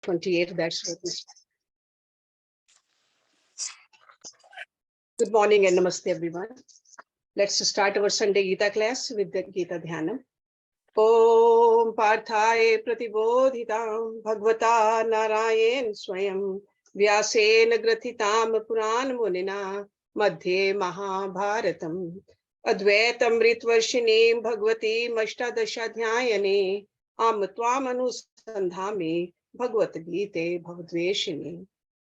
28, that's what it is. Good morning and namaste everyone. Let's start our Sunday Gita class with the Gita Dhyanam. Om Parthaye Pratibodhitam Bhagavata Narayan Swayam Vyasen Grathitam Puran Munina Madhye Mahabharatam Advaitam Ritvarshinim Bhagavati Mashtadashadhyayane Am Tvam Anusandhami Bhagavad Gita Bhavadveshini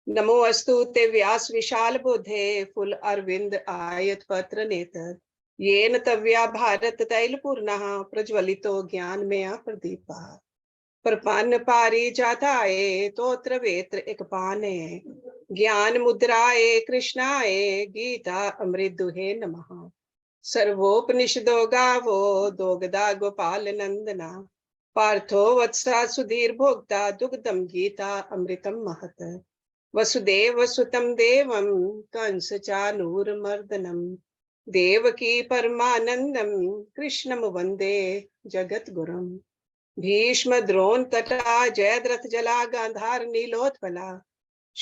नमो अस्तु ते व्यास विशाल बुद्धे full Arvind आयत पत्र नेत्र येन तव्या भारत तैल पूर्णः प्रज्वलितो ज्ञान में प्रदीपा प्रपन्न पारी जाताये तोत्र वेत्र एक पाने ज्ञान मुद्राए कृष्णाए गीता अमृत दुहे नमः सर्वोपनिषदो गावो दोगदा गोपाल नंदना पार्थो वत्सा सुधीर भोक्ता दुग्धम गीता अमृतम महत वसुदेव सुतम देवम कंस चानूरमर्दनम देवकी परमानंदम कृष्णम वंदे जगत गुरुम भीष्म द्रोण तटा जयद्रथ जला गांधार नीलोत्पला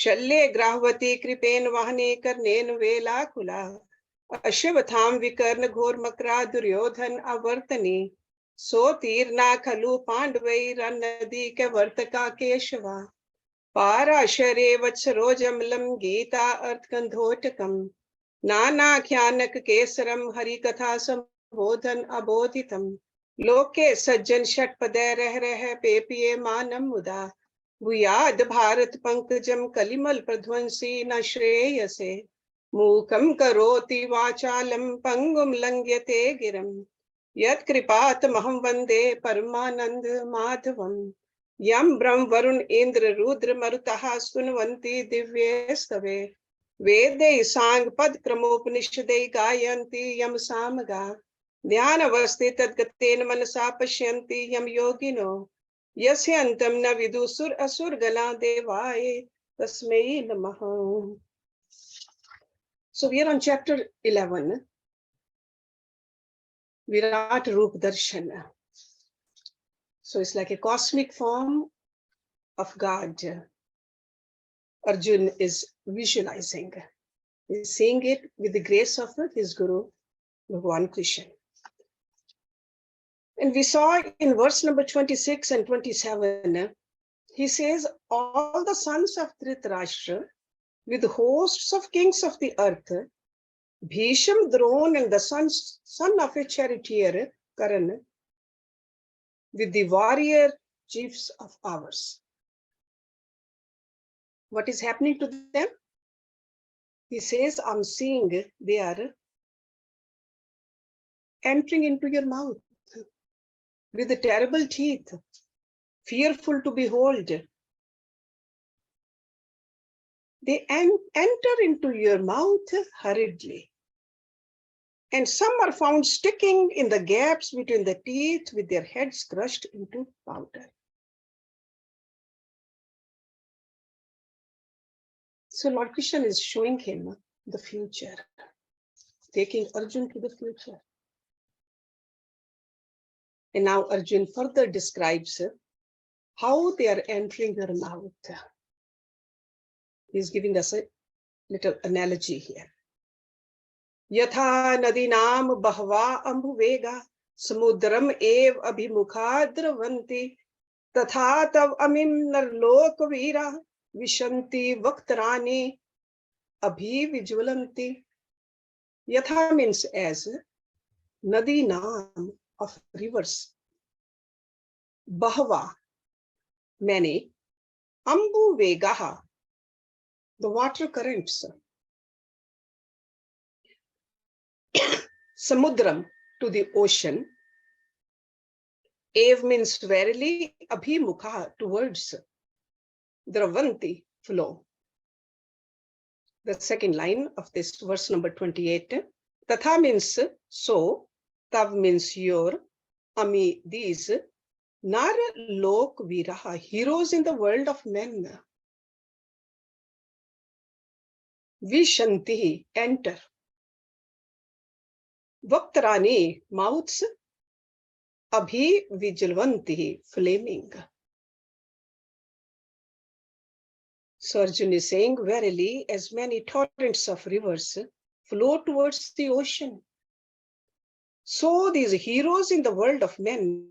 शल्ये ग्राहवती कृपेन वाहने कर्णेन वेलाकुला अश्वत्थाम विकर्ण घोर मकरा दुर्योधन अवर्तनी सो तीर्ना खलु पांडवैरनदी के वर्तका केशवा पाराशरे वत्सरोजमलम गीता अर्थगंधोटकम नानाख्यानक केसरम हरि कथा संबोधन अबोधितम लोके सज्जन षटपदे रह पेपिये मानम मुदा भूयाद भारत पंकजम कलिमल प्रध्वंसी न श्रेयसे मूकम करोति वाचालम पंगुम लंघ्यते गिरम यत्कृपातमहं वन्दे परमानंद माधवम यम ब्रह्म वरुण इंद्र रुद्र मरुतः सुनवन्ति दिव्ये स्तवे वेदे सांग पद क्रमोपनिषदे गायन्ति यम सामगा ध्यानवस्थे तद्गतेन मनसा पश्यन्ति यम योगिनो यस्य अन्तं न विदुसुर असुर गणा देवाय तस्मै नमः. So we are on chapter 11, Virat Roop Darshana. So it's like a cosmic form of God. Arjun is visualizing. He's seeing it with the grace of his Guru, Bhagavan Krishna. And we saw in verse number 26 and 27, he says, all the sons of Dhritarashtra, with hosts of kings of the earth, Bhisham, Drona, and the son of a charioteer, Karan, with the warrior chiefs of ours. What is happening to them? He says, I'm seeing they are entering into your mouth with the terrible teeth, fearful to behold. They enter into your mouth hurriedly. And some are found sticking in the gaps between the teeth with their heads crushed into powder. So Lord Krishna is showing him the future, taking Arjun to the future. And now Arjun further describes how they are entering your mouth. He's giving us a little analogy here. यथा नदीनाम बहवा अम्बुवेगा समुद्रम एव अभिमुखा द्रवन्ति तथा तव अमिम नरलोक वीरा विशन्ति वक्त्राणि अभिविज्वलन्ति. Yatha means as, Nadinam of rivers, Bahava many, Ambu Vegaha the water currents, Samudram to the ocean, Ev means verily, Abhimukha towards, Dravanti flow. The second line of this verse number 28, Tatha means so, Tav means your, Ami these, Nar Lok Viraha, heroes in the world of men. Vishanti, enter. Vaktarani, mouths. Abhi Vijilvanti, flaming. So Arjuna is saying, verily, as many torrents of rivers flow towards the ocean, so these heroes in the world of men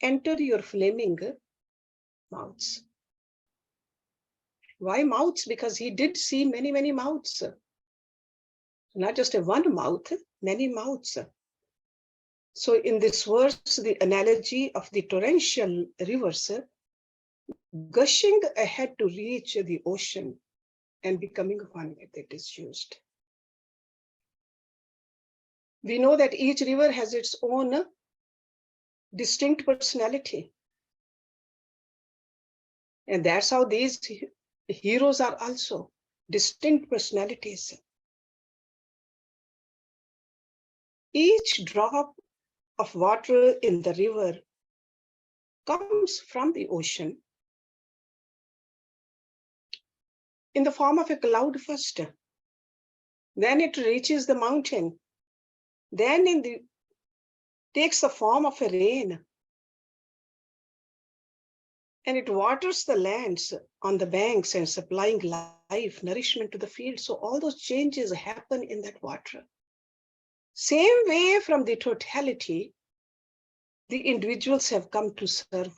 enter your flaming mouths. Why mouths? Because he did see many, many mouths. Not just a one mouth, many mouths. So in this verse, the analogy of the torrential rivers gushing ahead to reach the ocean and becoming one with it is used. We know that each river has its own distinct personality. And that's how these heroes are also distinct personalities. Each drop of water in the river comes from the ocean in the form of a cloud first. Then it reaches the mountain. Then takes the form of a rain. And it waters the lands on the banks and supplying life, nourishment to the field. So all those changes happen in that water. Same way from the totality, the individuals have come to serve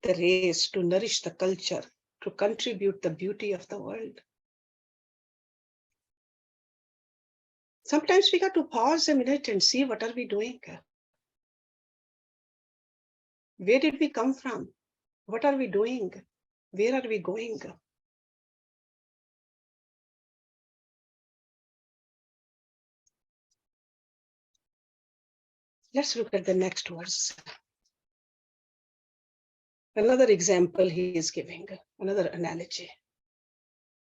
the race, to nourish the culture, to contribute the beauty of the world. Sometimes we got to pause a minute and see what are we doing? Where did we come from? What are we doing? Where are we going? Let's look at the next verse. Another example he is giving, another analogy.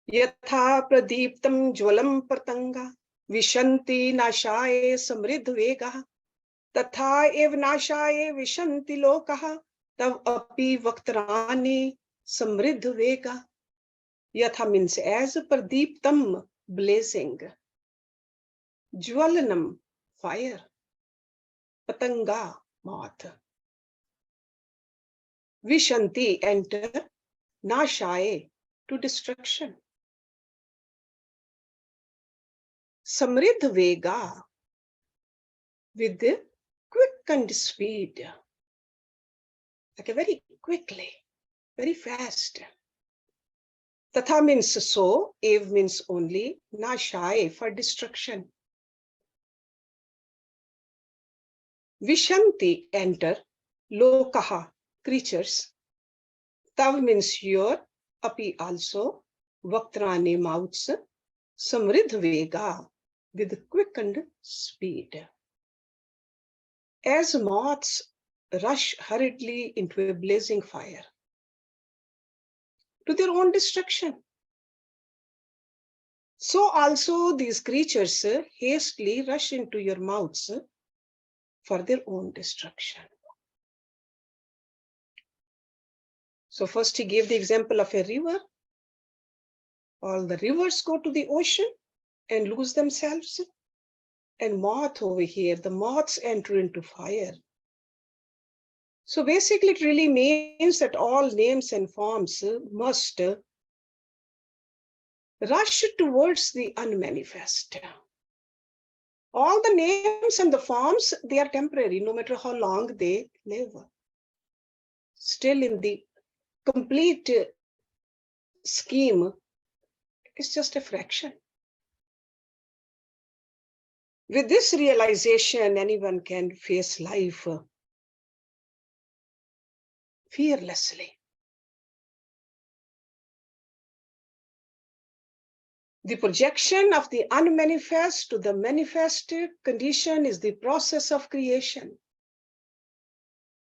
Yatha pradiptam jwalam patanga vishanti nashaye samridh vega tatha ev nashaye vishanti lokaha tav api vaktrani samridh vega. Yatha means as pradiptam, blazing, jwalanam, fire, patanga, moth, vishanti, enter, nashaye, to destruction, samridh vega, with quickened speed, like a very quickly, very fast. Tatha means so, ev means only, nashaye, for destruction. Vishanti, enter, lokaha, creatures. Tav means your, api also, vaktrani, mouths, samridh vega, with quickened speed. As moths rush hurriedly into a blazing fire, to their own destruction, so also these creatures hastily rush into your mouths for their own destruction. So first he gave the example of a river. All the rivers go to the ocean and lose themselves. And moth over here, the moths enter into fire. So basically it really means that all names and forms must rush towards the unmanifest. All the names and the forms, they are temporary, no matter how long they live. Still in the complete scheme, it's just a fraction. With this realization, anyone can face life fearlessly. The projection of the unmanifest to the manifest condition is the process of creation.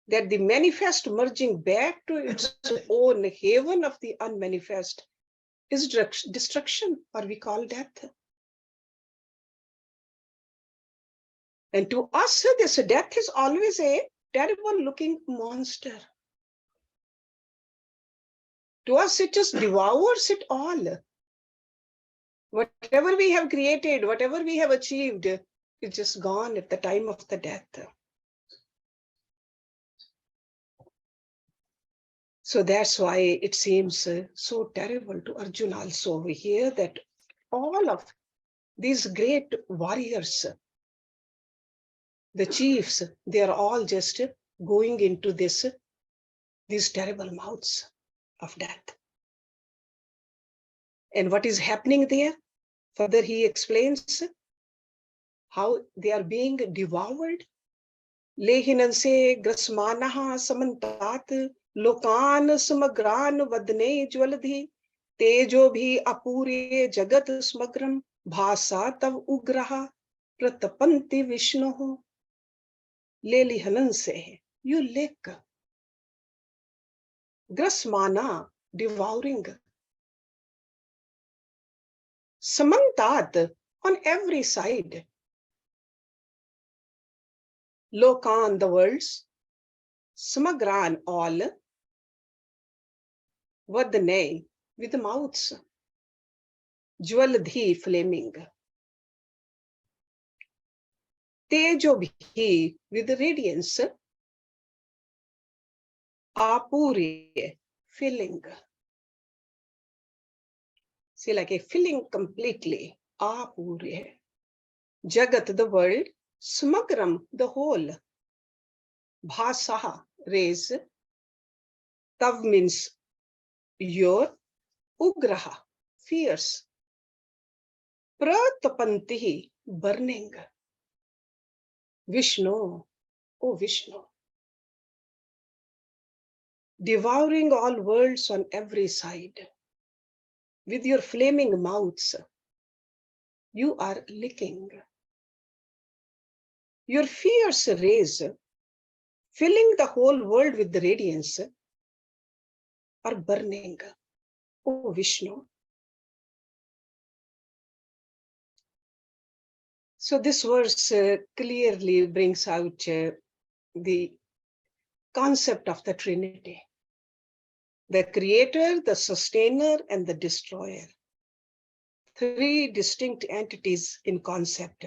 That the manifest merging back to its own haven of the unmanifest is destruction, or we call death. And to us, this death is always a terrible looking monster. To us, it just devours it all. Whatever we have created, whatever we have achieved, it's just gone at the time of the death. So that's why it seems so terrible to Arjuna also over here that all of these great warriors, the chiefs, they are all just going into these terrible mouths of death. And what is happening there? Further, he explains how they are being devoured. Lehinan se grasmanaha samantat lokan samagran vadne jwaladhi tejo bhi apure jagat smagram bhasa tav ugraha pratapanti vishnu. Lelihanan se, you lick. Grasmana, devouring. Samantat, on every side. Lokan, the worlds. Samagran, all. Vadne, with the mouths. Jwaladhi, flaming. Tejo bhi, with the radiance. Apure, filling. See, like a filling completely. Apure. Jagat, the world. Smagram, the whole. Bhasaha, raise. Tav means your. Ugraha, fierce. Pratapantihi, burning. Vishnu, oh Vishnu. Devouring all worlds on every side. With your flaming mouths, you are licking. Your fierce rays, filling the whole world with the radiance, are burning. Oh Vishnu. So this verse clearly brings out the concept of the Trinity. The creator, the sustainer, and the destroyer. Three distinct entities in concept.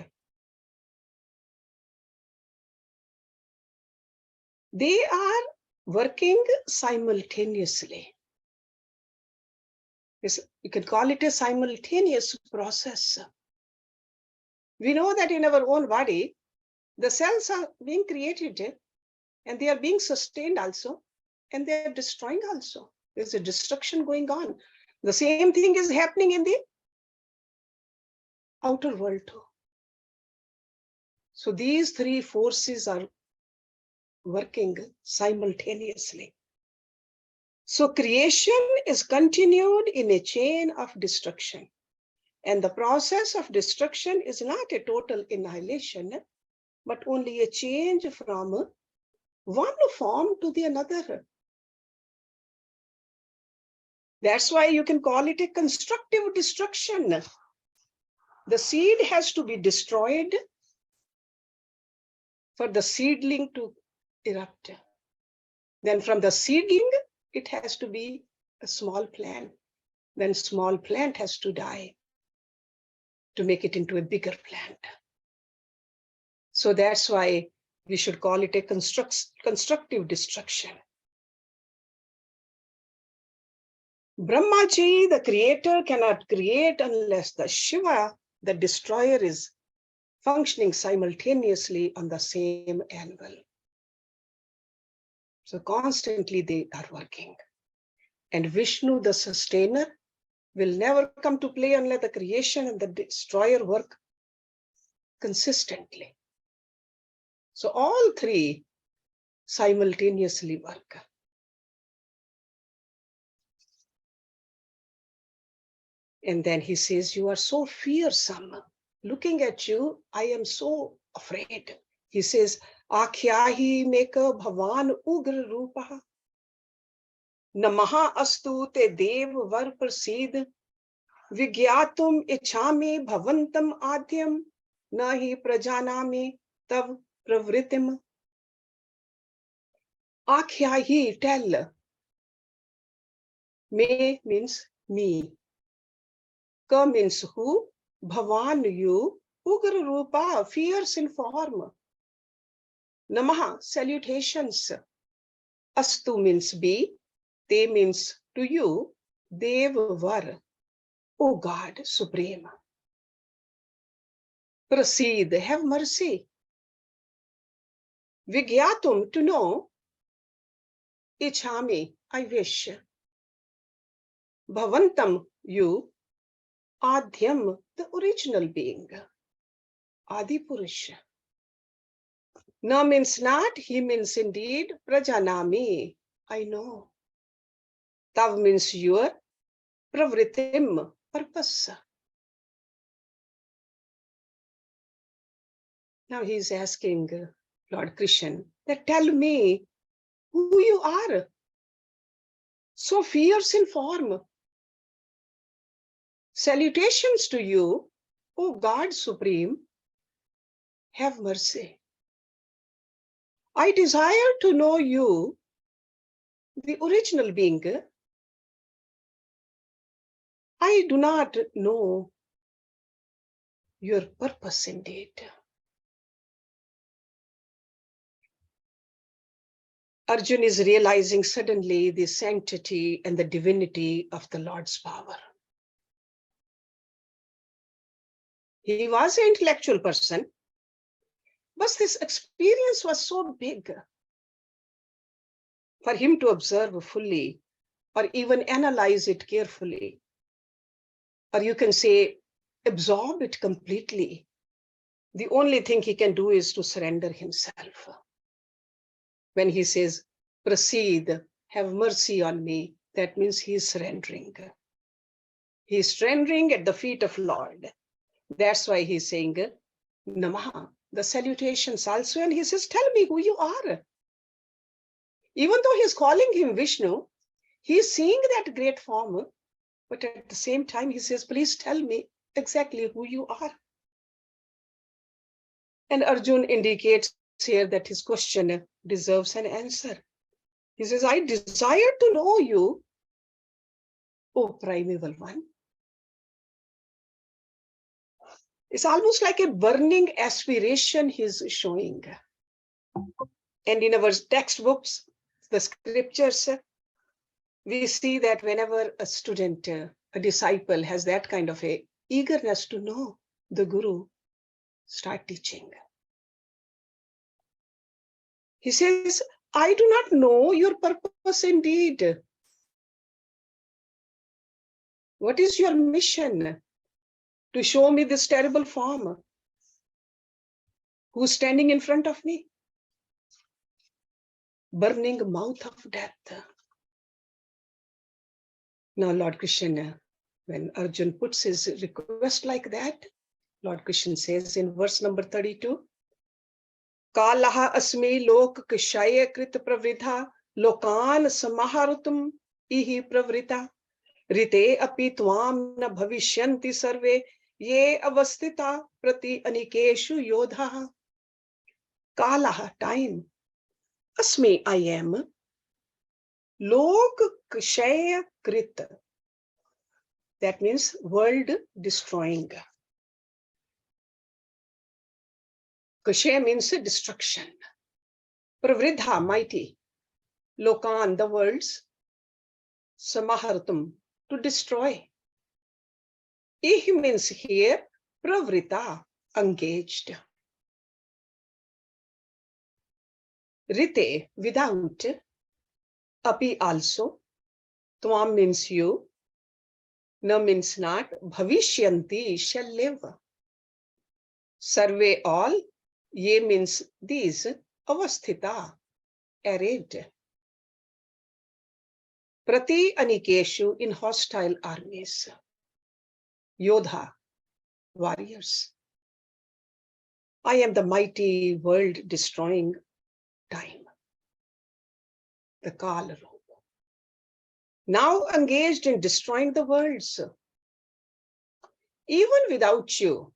They are working simultaneously. You can call it a simultaneous process. We know that in our own body, the cells are being created and they are being sustained also, and they are destroying also. There's a destruction going on. The same thing is happening in the outer world too. So these three forces are working simultaneously. So creation is continued in a chain of destruction. And the process of destruction is not a total annihilation, but only a change from one form to the another. That's why you can call it a constructive destruction. The seed has to be destroyed for the seedling to erupt. Then from the seedling, it has to be a small plant. Then small plant has to die to make it into a bigger plant. So that's why we should call it a constructive destruction. Brahmaji, the creator, cannot create unless the Shiva, the destroyer, is functioning simultaneously on the same anvil. So constantly they are working. And Vishnu, the sustainer, will never come to play unless the creation and the destroyer work consistently. So all three simultaneously work. And then he says, you are so fearsome. Looking at you, I am so afraid. He says, Akhyahi meka bhavan ugra rupa. Namaha astu te dev var prasid. Vigyatum ichami bhavantam adhyam. Nahi prajanami tav pravritim. Akhyahi, tell. Me means me. Ka means who? Bhavan, you. Ugra Rupa, fierce in form. Namaha, salutations. Astu means be. Te means to you, Dev Var, O God Supreme. Prasad, have mercy. Vigyatum, to know. Ichhami, I wish. Bhavantam, you. Adhyam, the original being. Adi Purusha. Na means not, he means indeed. Prajanami, I know. Tav means your. Pravritim, purpose. Now he is asking Lord Krishna that tell me who you are. So fierce in form. Salutations to you, O God Supreme. Have mercy. I desire to know you, the original being. I do not know your purpose indeed. Arjun is realizing suddenly the sanctity and the divinity of the Lord's power. He was an intellectual person, but this experience was so big for him to observe fully or even analyze it carefully. Or you can say, absorb it completely. The only thing he can do is to surrender himself. When he says, Prasad, have mercy on me, that means he is surrendering. He is surrendering at the feet of Lord. That's why he's saying, Namaha, the salutations also. And he says, tell me who you are. Even though he's calling him Vishnu, he's seeing that great form. But at the same time, he says, please tell me exactly who you are. And Arjun indicates here that his question deserves an answer. He says, I desire to know you, O primeval one. It's almost like a burning aspiration he's showing. And in our textbooks, the scriptures, we see that whenever a student, a disciple has that kind of a eagerness to know the Guru, start teaching. He says, I do not know your purpose indeed. What is your mission to show me this terrible form? Who's standing in front of me? Burning mouth of death. Now, Lord Krishna, when Arjun puts his request like that, Lord Krishna says in verse number 32, Kalaha asmi lok kshaya krit pravridha lokan samaharutum ihi pravrita rite api tvam na bhavishyanti sarve ye avastita prati anikeshu yodha. Kalaha, time. Asmi, I am. Lok kshaya krit. That means world destroying. Kshaya means destruction. Pravridha, mighty. Lokan, the worlds. Samahartum, to destroy. Ih means here, pravrita, engaged. Rite, without. Api, also. Tvam means you. Na means not. Bhavishyanti, shall live. Sarve, all. Ye means these. Avasthita, arrayed. Prati anikeshu, in hostile armies. Yodha, warriors. I am the mighty world destroying time. The Kala. Now engaged in destroying the worlds. Even without you,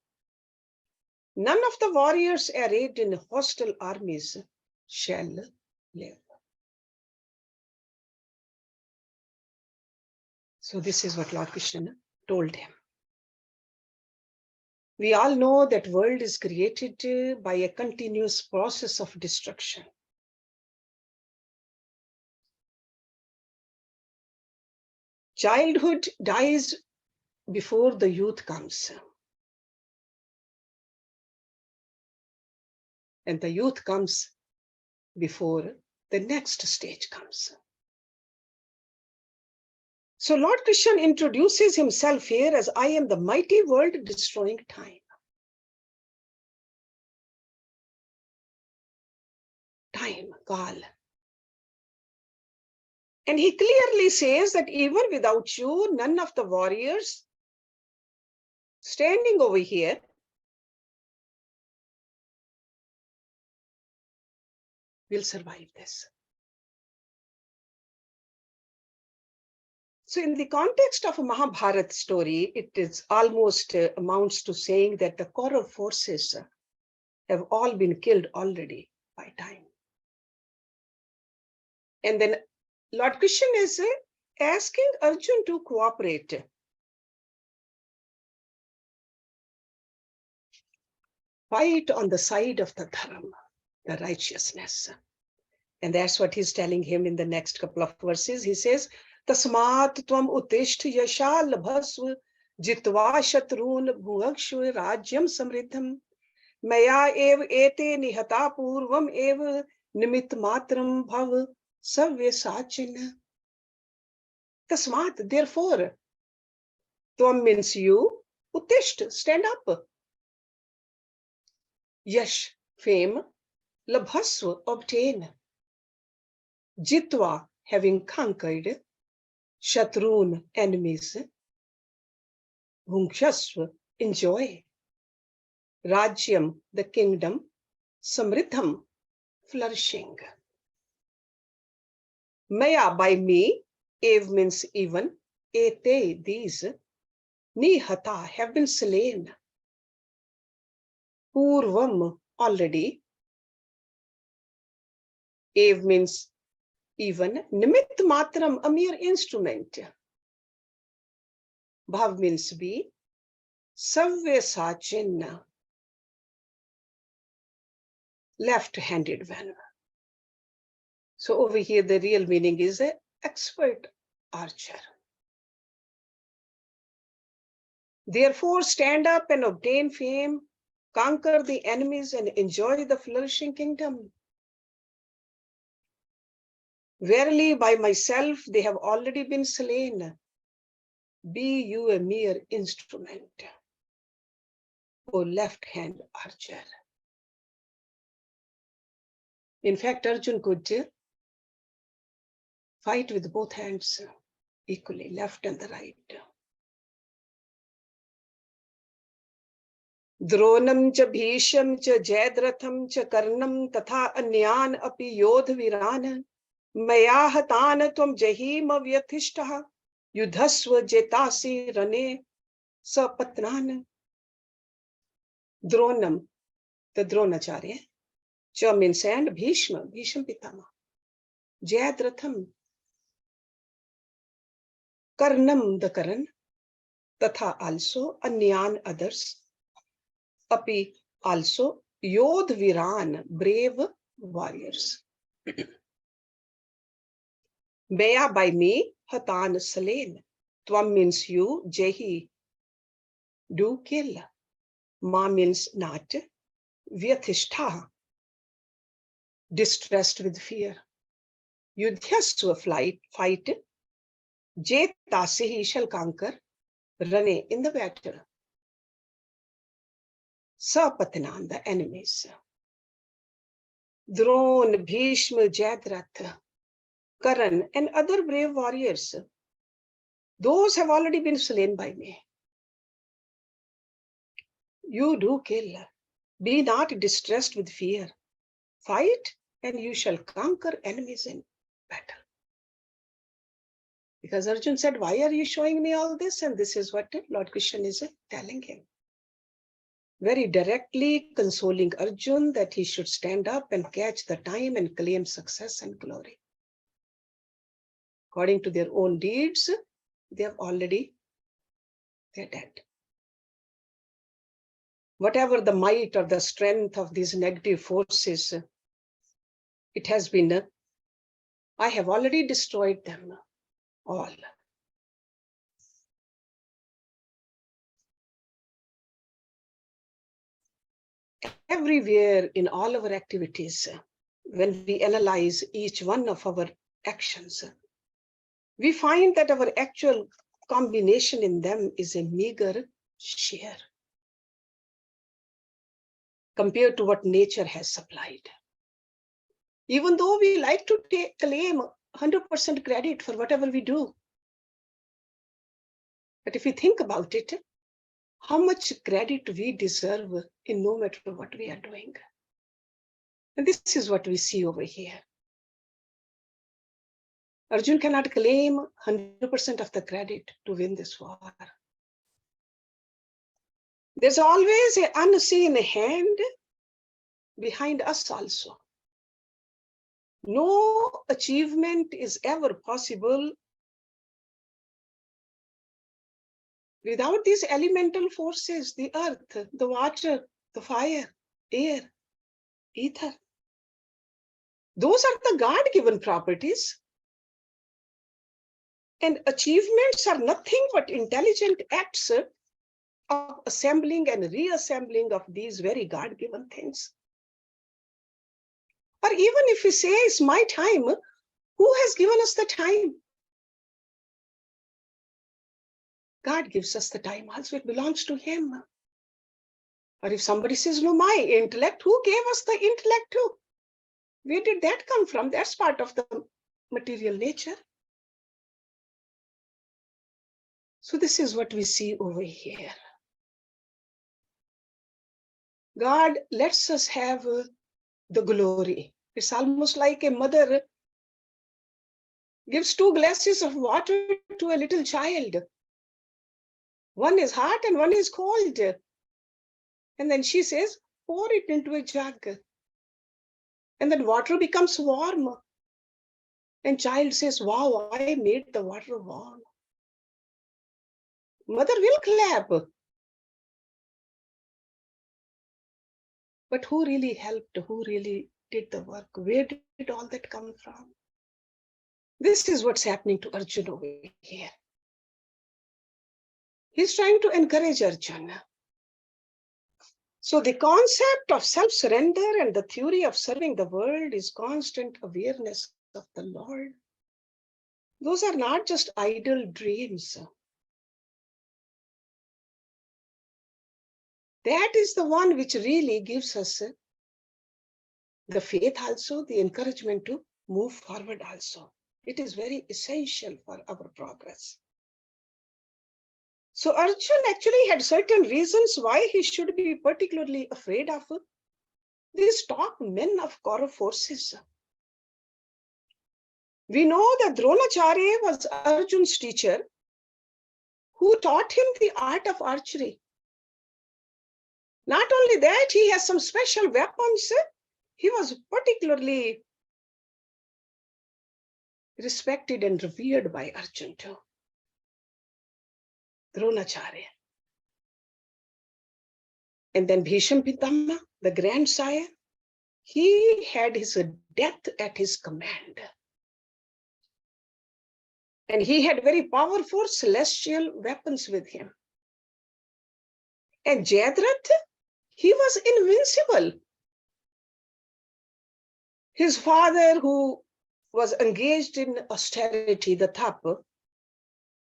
none of the warriors arrayed in hostile armies shall live. So this is what Lord Krishna told him. We all know that world is created by a continuous process of destruction. Childhood dies before the youth comes. And the youth comes before the next stage comes. So Lord Krishna introduces himself here as I am the mighty world destroying time. Time, Kal. And he clearly says that even without you, none of the warriors standing over here will survive this. So in the context of a Mahabharata story, it is almost amounts to saying that the Kaurav forces have all been killed already by time. And then Lord Krishna is asking Arjun to cooperate. Fight on the side of the dharma, the righteousness. And that's what he's telling him in the next couple of verses. He says, Tasmat tvam utisht yasha labhasva jitva shatrun bhugakshva rajyam samriddham maya ev ete nihata purvam ev nimit matram bhav savya sachin. Tasmat, therefore, tvam means you, utisht, stand up. Yash, fame, labhasva, obtain. Jitva, having conquered, Shatrun, enemies, Bhungshasva, enjoy, Rajyam, the kingdom, Samriddham, flourishing. Maya, by me, Ev means even, Ete, these, Nihata, have been slain. Purvam, already. Ev means even, Nimit matram, a mere instrument. Bhav means be, Savya sachin, left-handed one. So over here, the real meaning is an expert archer. Therefore, stand up and obtain fame, conquer the enemies and enjoy the flourishing kingdom. Verily, by myself, they have already been slain. Be you a mere instrument, O left-hand archer. In fact, Arjun could fight with both hands equally, left and the right. Dronam cha bhisham cha jaydratham cha karnam tatha anyan api yodh virana maya hatana tvam jahim avyatishtaha yudhasva jetasi rane sapatnan. Dronam, the Dronacharya. Cha means and Bhishma, Bhisham Pitama. Jayadratham. Karnam, the Karan. Tatha also, Anyan, others. Api, also, Yodh Viran, brave warriors. Maya, by me, Hatan, slain. Tvam means you, Jehi, do kill. Ma means not. Vyathishtha, distressed with fear. Yudhyasva, fight. Jetase, he shall conquer. Rane, in the battle. Sapatnan, the enemies. Dron, Bhishma, Jayadrath, Karan, and other brave warriors. Those have already been slain by me. You do kill. Be not distressed with fear. Fight, and you shall conquer enemies in battle. Because Arjun said, why are you showing me all this? And this is what Lord Krishna is telling him. Very directly consoling Arjun that he should stand up and catch the time and claim success and glory. According to their own deeds, they're dead. Whatever the might or the strength of these negative forces, it has been, I have already destroyed them all. everywhere in all our activities, when we analyze each one of our actions, we find that our actual combination in them is a meager share compared to what nature has supplied. Even though we like to claim 100% credit for whatever we do, but if we think about it, how much credit we deserve in no matter what we are doing. And this is what we see over here. Arjun cannot claim 100% of the credit to win this war. There's always an unseen hand behind us also. No achievement is ever possible without these elemental forces, the earth, the water, the fire, air, ether. Those are the God-given properties. And achievements are nothing but intelligent acts of assembling and reassembling of these very God-given things. Or even if we say it's my time, who has given us the time? God gives us the time also, it belongs to him. Or if somebody says, no, my intellect, who gave us the intellect too? Where did that come from? That's part of the material nature. So this is what we see over here. God lets us have the glory. It's almost like a mother gives 2 glasses of water to a little child. One is hot and one is cold. And then she says, pour it into a jug. And then water becomes warm. And child says, wow, I made the water warm. Mother will clap. But who really helped? Who really did the work? Where did all that come from? This is what's happening to Arjuna over here. He's trying to encourage Arjuna. So the concept of self-surrender and the theory of serving the world is constant awareness of the Lord. Those are not just idle dreams. That is the one which really gives us the faith also, the encouragement to move forward also. It is very essential for our progress. So Arjun actually had certain reasons why he should be particularly afraid of these top men of Kaurav forces. We know that Dronacharya was Arjun's teacher who taught him the art of archery. Not only that, he has some special weapons. He was particularly respected and revered by Arjun too. Dronacharya. And then Bhishma Pitama, the grandsire, he had his death at his command. And he had very powerful celestial weapons with him. And Jayadratha, he was invincible. His father, who was engaged in austerity, the Thapa,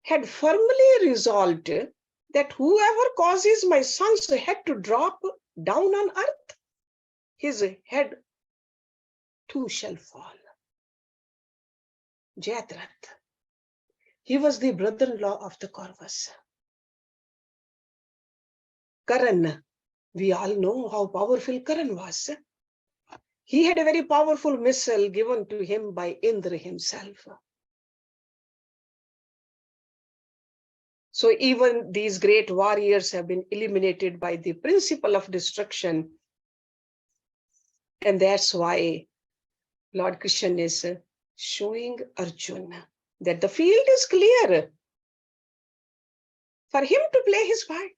had firmly resolved that whoever causes my son's head to drop down on earth, his head too shall fall. Jayadratha, he was the brother-in-law of the Kauravas. Karan, we all know how powerful Karan was. He had a very powerful missile given to him by Indra himself. So even these great warriors have been eliminated by the principle of destruction. And that's why Lord Krishna is showing Arjuna that the field is clear for him to play his part.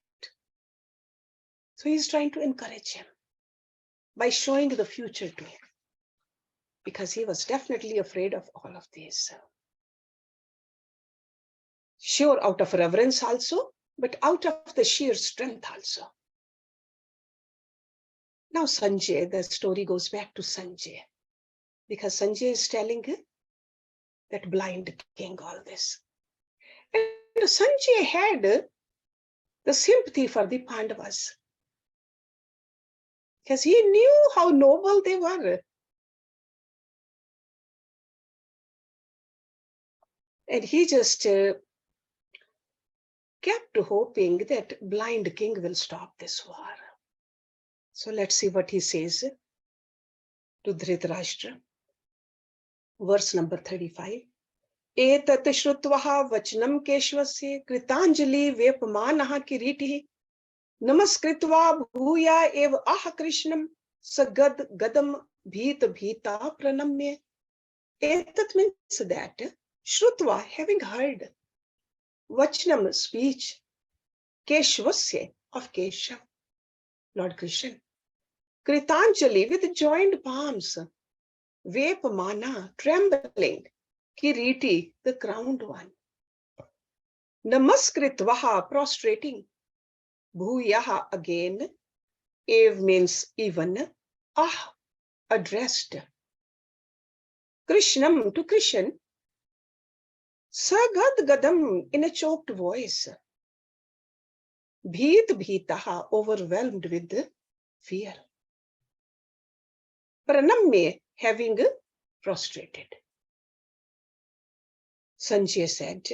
So he's trying to encourage him by showing the future to him, because he was definitely afraid of all of these. Sure, out of reverence also, but out of the sheer strength also. Now Sanjay, the story goes back to Sanjay, because Sanjay is telling that blind king all this. And Sanjay had the sympathy for the Pandavas, because he knew how noble they were. And he just kept hoping that blind king will stop this war. So let's see what he says to Dhritarashtra. Verse number 35. एतत् श्रुत्वा वचनं केशवस्य कृताञ्जलि वेपमानः किरीटिः नमस्कृत्वा भूया एव आह कृष्णं सगद गदम भीता प्रणम्य. Etat means that Shrutva, having heard Vachanam, speech, Keshvasya, of Keshav, Lord Krishna, Kritanjali, with joined palms, Vepamana, trembling, Kiriti, the crowned one, Namaskritvaha, prostrating, Bhuyaha, again, Ev means even, Ah, addressed, Krishnam, to Krishna, Sagad Gadam, in a choked voice, Bhitaha, overwhelmed with fear, Pranamya, having prostrated. Sanjay said,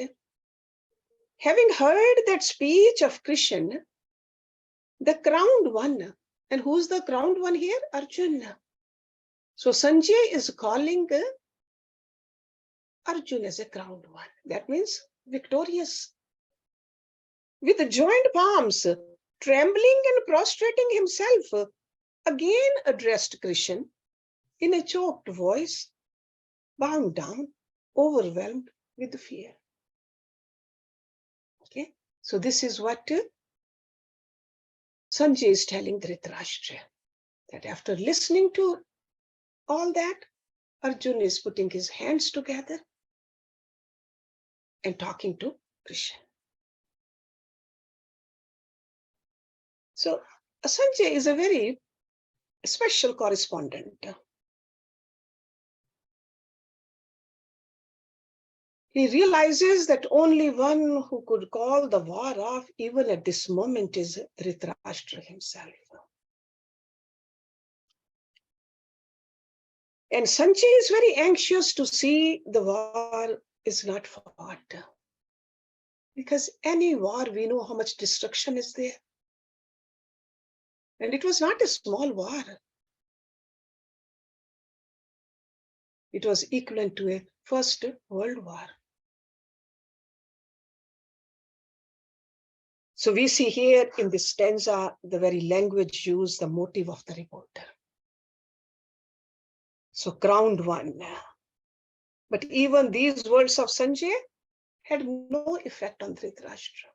having heard that speech of Krishna, the crowned one, and who's the crowned one here? Arjuna. So Sanjay is calling Arjuna as a crowned one. That means victorious. With joined palms, trembling and prostrating himself, again addressed Krishna in a choked voice, bound down, overwhelmed with fear. Okay, so this is what Sanjay is telling Dhritarashtra, that after listening to all that, Arjuna is putting his hands together and talking to Krishna. So Sanjay is a very special correspondent. He realizes that only one who could call the war off even at this moment is Dhritarashtra himself. And Sanjay is very anxious to see the war is not fought. Because any war, we know how much destruction is there. And it was not a small war. It was equivalent to a First World War. So we see here in this stanza, the very language used, the motive of the reporter. So crowned one. But even these words of Sanjay had no effect on Dhritarashtra.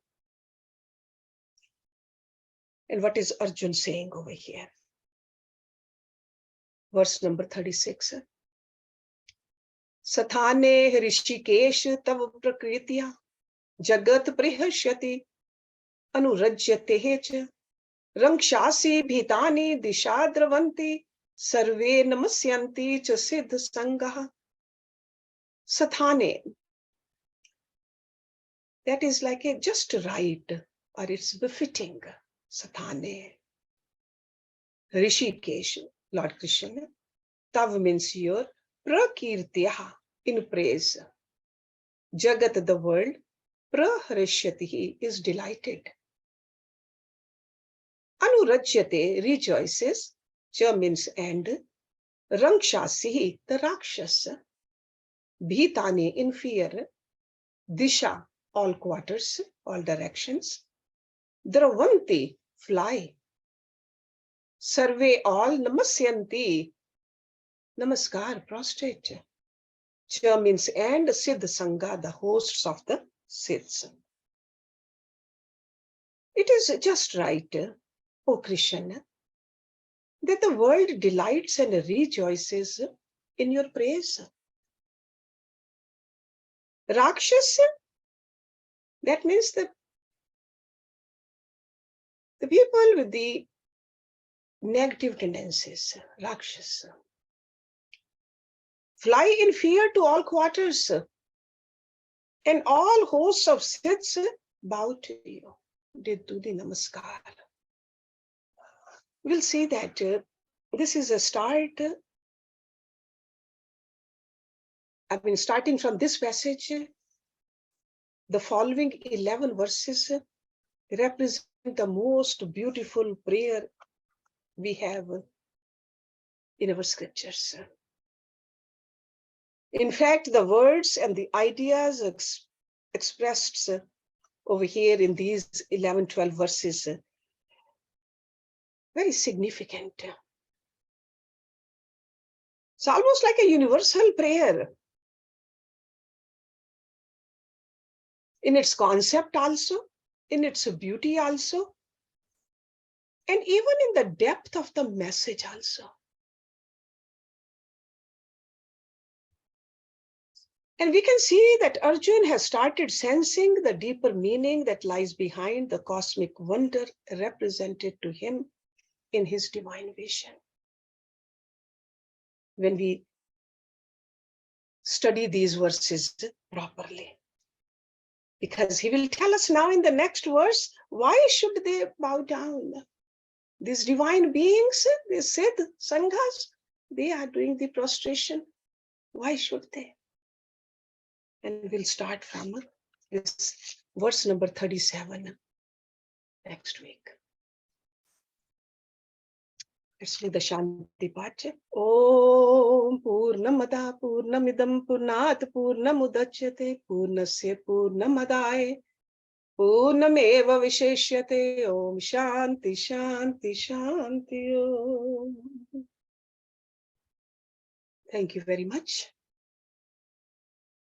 And what is Arjun saying over here? Verse number 36. Sathane Hrishikesh tav prakritya jagat prihashyati anurajyate cha ramkshasi bhitani dishadravanti sarve namasyanti cha siddha sangaha. Sathane, that is like a just right, or it's befitting. Sathane. Rishikesh, Lord Krishna. Tav means your, prakirtya, in praise. Jagat, the world, praharishyati, is delighted. Anurajyate, rejoices. Cha means and. Ramkshasi, the Rakshas. Bhitani, in fear. Disha, all quarters, all directions. Dravanti, fly. Sarve, all, namasyanti, namaskar, prostrate. Cha means and, Siddha Sangha, the hosts of the Siddhs. It is just right, O Krishna, that the world delights and rejoices in your praise. Rakshas, that means the people with the negative tendencies, Rakshas. Fly in fear to all quarters, and all hosts of Siddhs bow to you. Didudi Namaskar. We'll see that this is a start. Starting from this passage, the following 11 verses represent the most beautiful prayer we have in our scriptures. In fact, the words and the ideas expressed over here in these 11-12 verses, very significant. It's almost like a universal prayer. In its concept also, in its beauty also, and even in the depth of the message also. And we can see that Arjun has started sensing the deeper meaning that lies behind the cosmic wonder represented to him in his divine vision. When we study these verses properly, because he will tell us now in the next verse, why should they bow down? These divine beings, these Siddh Sanghas, they are doing the prostration. Why should they? And we'll start from this verse number 37 next week. Let's do the Shanti Pacha. Om Purnamada Purnamidam Purnat Purnamudachyate Purnasya Purnamadaya Purnameva Visheshyate. Om Shanti Shanti Shanti Om. Thank you very much.